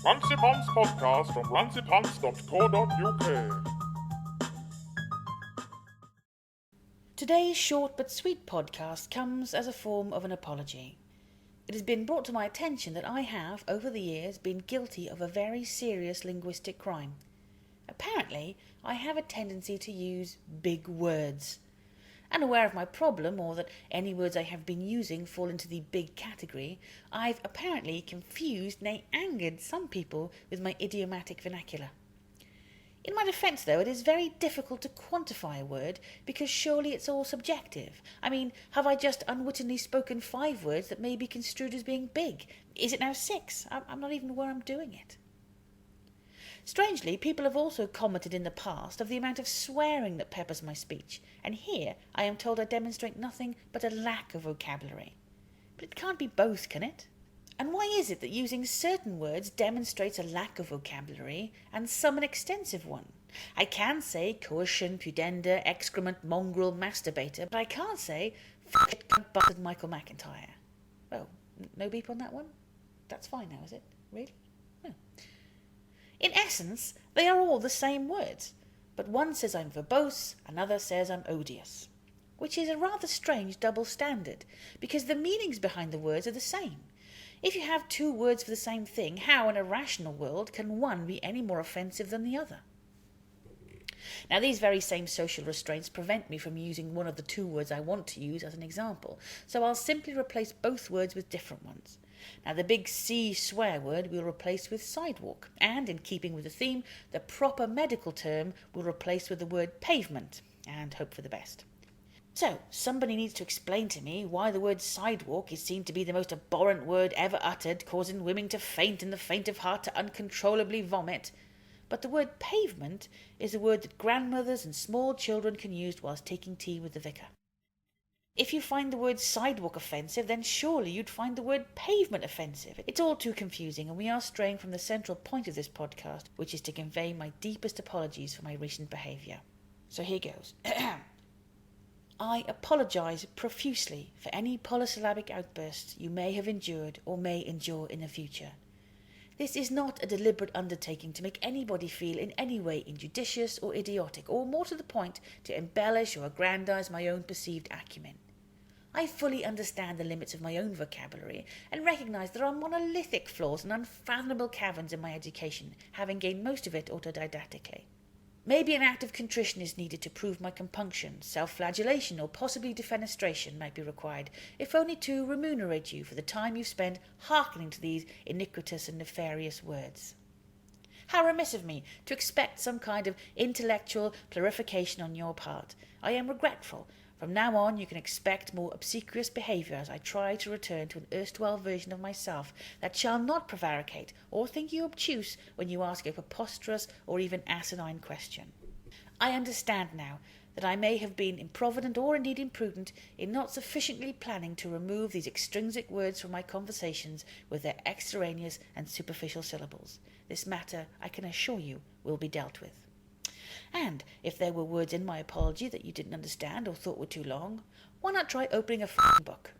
Runcipun's podcast from runcipunts.co.uk. Today's short but sweet podcast comes as a form of an apology. It has been brought to my attention that I have, over the years, been guilty of a very serious linguistic crime. Apparently, I have a tendency to use big words. Unaware of my problem, or that any words I have been using fall into the big category, I've apparently confused, nay angered some people with my idiomatic vernacular. In my defence, though, it is very difficult to quantify a word, because surely it's all subjective. I mean, have I just unwittingly spoken 5 words that may be construed as being big? Is it now 6? I'm not even aware I'm doing it. Strangely, people have also commented in the past of the amount of swearing that peppers my speech, and here I am told I demonstrate nothing but a lack of vocabulary. But it can't be both, can it? And why is it that using certain words demonstrates a lack of vocabulary and some an extensive one? I can say coercion, pudenda, excrement, mongrel, masturbator, but I can't say f***, cunt, bastard, Michael McIntyre. Oh, no beep on that one? That's fine now, is it? Really? No. In essence, they are all the same words, but one says I'm verbose, another says I'm odious, which is a rather strange double standard, because the meanings behind the words are the same. If you have 2 words for the same thing, how in a rational world can one be any more offensive than the other? Now, these very same social restraints prevent me from using one of the 2 words I want to use as an example, so I'll simply replace both words with different ones. Now, the big C swear word we'll replace with sidewalk, and in keeping with the theme, the proper medical term we'll replace with the word pavement, and hope for the best. So, somebody needs to explain to me why the word sidewalk is seen to be the most abhorrent word ever uttered, causing women to faint and the faint of heart to uncontrollably vomit. But the word pavement is a word that grandmothers and small children can use whilst taking tea with the vicar. If you find the word sidewalk offensive, then surely you'd find the word pavement offensive. It's all too confusing, and we are straying from the central point of this podcast, which is to convey my deepest apologies for my recent behaviour. So here goes. I apologise profusely for any polysyllabic outbursts you may have endured or may endure in the future. This is not a deliberate undertaking to make anybody feel in any way injudicious or idiotic, or more to the point, to embellish or aggrandise my own perceived acumen. I fully understand the limits of my own vocabulary and recognise there are monolithic flaws and unfathomable caverns in my education, having gained most of it autodidactically. Maybe an act of contrition is needed to prove my compunction, self-flagellation, or possibly defenestration might be required, if only to remunerate you for the time you spend hearkening to these iniquitous and nefarious words. How remiss of me to expect some kind of intellectual clarification on your part. I am regretful. From now on you can expect more obsequious behaviour as I try to return to an erstwhile version of myself that shall not prevaricate or think you obtuse when you ask a preposterous or even asinine question. I understand now that I may have been improvident or indeed imprudent in not sufficiently planning to remove these extrinsic words from my conversations with their extraneous and superficial syllables. This matter, I can assure you, will be dealt with. And if there were words in my apology that you didn't understand or thought were too long, why not try opening a book?